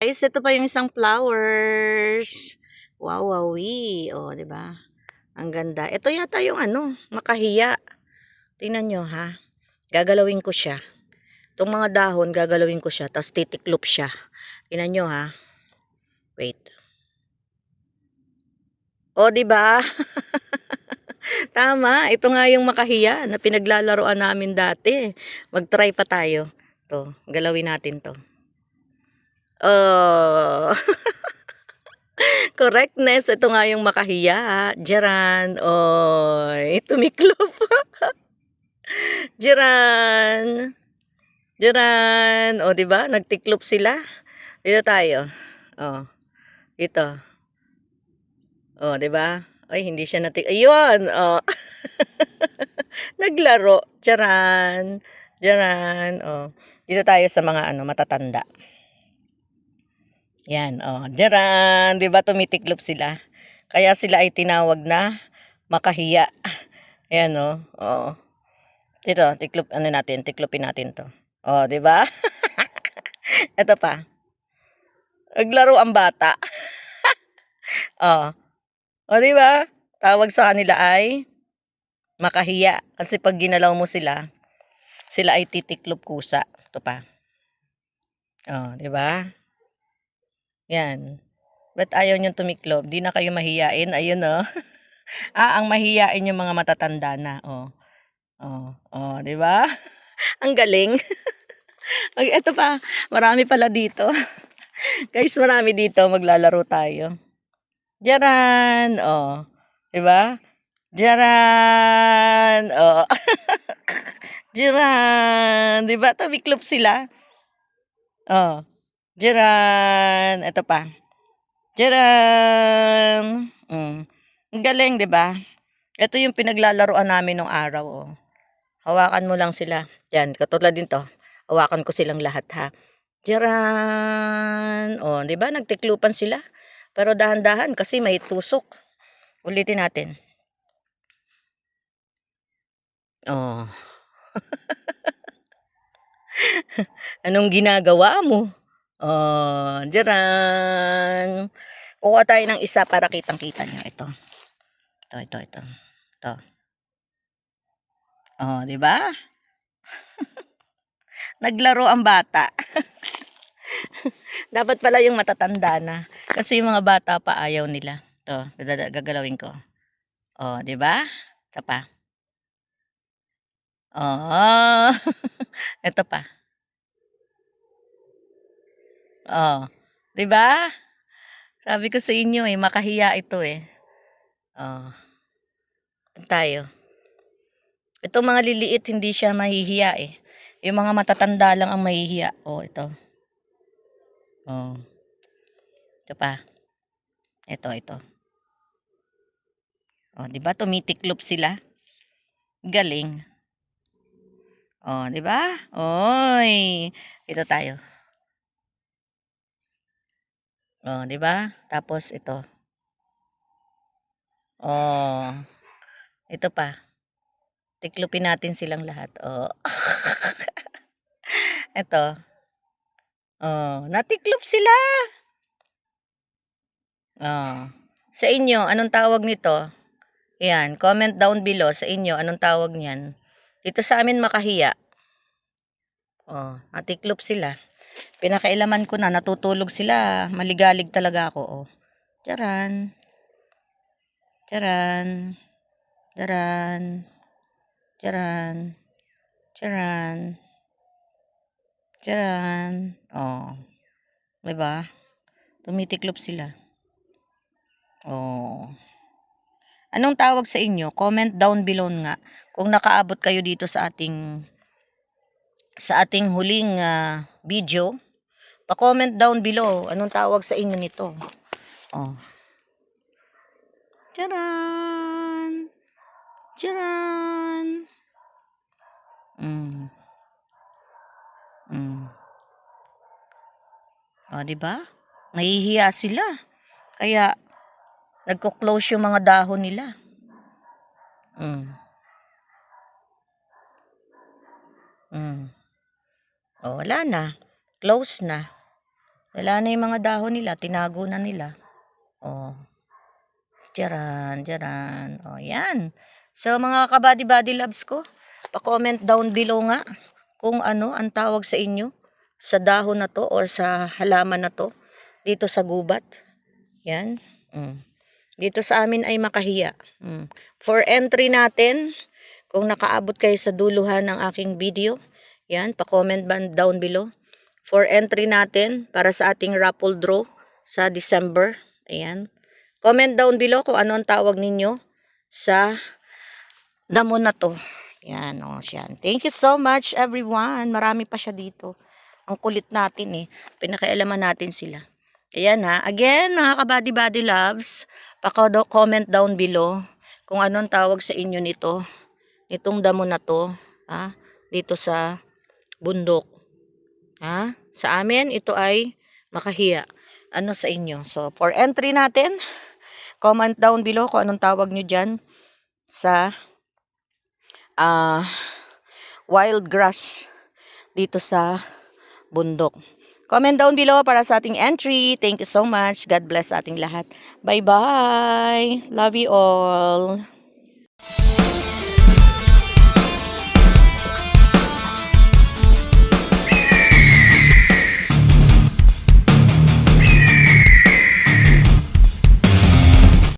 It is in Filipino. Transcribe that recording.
Guys, ito pa yung isang flowers. Wow, wowie. Oh, 'di ba? Ang ganda. Ito yata yung ano, makahiya. Tingnan nyo ha. Gagalawin ko siya. Itong mga dahon, gagalawin ko siya. Tapos titiklop siya. Tingnan nyo ha. Wait. Oh, 'di ba? Tama. Ito nga yung makahiya na pinaglalaroan namin dati. Mag-try pa tayo. To, galawin natin to. Oh. Correctness. Ito nga yung makahiya. Diyan. Oy, tumiklop. Diyan. Diyan. O, di ba? Nagtiklop sila. Dito tayo. Oh, ito. Oh, di ba? Ay, hindi siya ayun. Oh. Naglaro. Diyan. Diyan. Oh. Dito tayo sa mga matatanda. Yan, oh. Diyan. Di ba tumitiklop sila? Kaya sila ay tinawag na makahiya. Ayan, oh. Oh. Dito, tiklopin natin to. Oh, di ba? Ito pa. Naglaro ang bata. Oh. O, di ba? Tawag sa kanila ay makahiya. Kasi pag ginalaw mo sila, sila ay titiklop kusa. Ito pa. Oh, di ba? Yan. Ba't ayaw nyo tumiklop? Di na kayo mahiyain. Ayun, oh. Ang mahiyain yung mga matatanda na. Oh. Oh, oh, di ba? Ang galing. Ito pa. Marami pala dito. Guys, marami dito. Maglalaro tayo. Diyan. Oh. Di ba? Diyan. Oh. Diyan. Di ba? Tumiklop sila. Oh. Diyan. Ito pa. Diyan. Ang galing, di ba? Ito yung pinaglalaroan namin nung araw. Oh. Hawakan mo lang sila. Yan, katulad din to. Hawakan ko silang lahat ha. Diyan. Oh, di ba? Nagtiklupan sila. Pero dahan-dahan kasi may tusok. Ulitin natin. Oh. Anong ginagawa mo? Oh, diyan. Kuha tayo ng isa para kitang-kita nyo. Ito. Ito. Ito. Oh, di ba? Naglaro ang bata. Dapat pala yung matatanda na. Kasi yung mga bata pa ayaw nila. Ito, gagalawin ko. Oh, di ba? Ito pa. Oh. Ito pa. Oh. Di ba? Sabi ko sa inyo makahiya ito eh. Oh. Tayo. Itong mga liliit hindi siya mahihiya eh. Yung mga matatanda lang ang mahihiya. Oh, ito. Oh. Ito pa. Ito. Oh, 'di ba? Tumitiklop sila. Galing. Oh, 'di ba? Oy. Ito tayo. Oh, 'di ba? Tapos ito. Oh. Ito pa. Tiklopin natin silang lahat. Oh. Ito. Oh, natiklop sila. Oh. Sa inyo, anong tawag nito? Yan, comment down below sa inyo, anong tawag niyan? Dito sa amin makahiya. Oh, natiklop sila. Pinakailaman ko na, natutulog sila. Maligalig talaga ako. Oh. Charan. Charan. Charan. Charan. Charan. Charan. Oh. Diba? Tumitiklop sila. Oh. Anong tawag sa inyo? Comment down below nga. Kung nakaabot kayo dito sa ating huling video, pa-comment down below. Anong tawag sa inyo nito? Oh. Charan! Charan! Oh, 'di ba? Nahihiya sila. Kaya nagko-close yung mga dahon nila. Oh, wala na. Close na. Wala na yung mga dahon nila, tinago na nila. Oh, tiyaran, tiyaran. Oh, yan. So, mga kabady-body loves ko, pa-comment down below nga kung ano ang tawag sa inyo sa dahon na to or sa halaman na to dito sa gubat. Yan. Dito sa amin ay makahiya. For entry natin, kung nakaabot kayo sa duluhan ng aking video, yan, pa-comment down below. For entry natin para sa ating raffle draw sa December. Ayan. Comment down below kung ano ang tawag ninyo sa damo na to. Yan, o, yan. Thank you so much, everyone. Marami pa siya dito. Ang kulit natin eh. Pinakialaman natin sila. Ayan ha. Again, mga kabady-body loves, pa-comment down below kung anong tawag sa inyo nito. Itong damo na to. Ha? Dito sa bundok. Ha? Sa amin, ito ay makahiya. Ano sa inyo? So, for entry natin, comment down below kung anong tawag nyo dyan sa wild grass dito sa bundok. Comment down below para sa ating entry. Thank you so much. God bless ating lahat. Bye-bye. Love you all.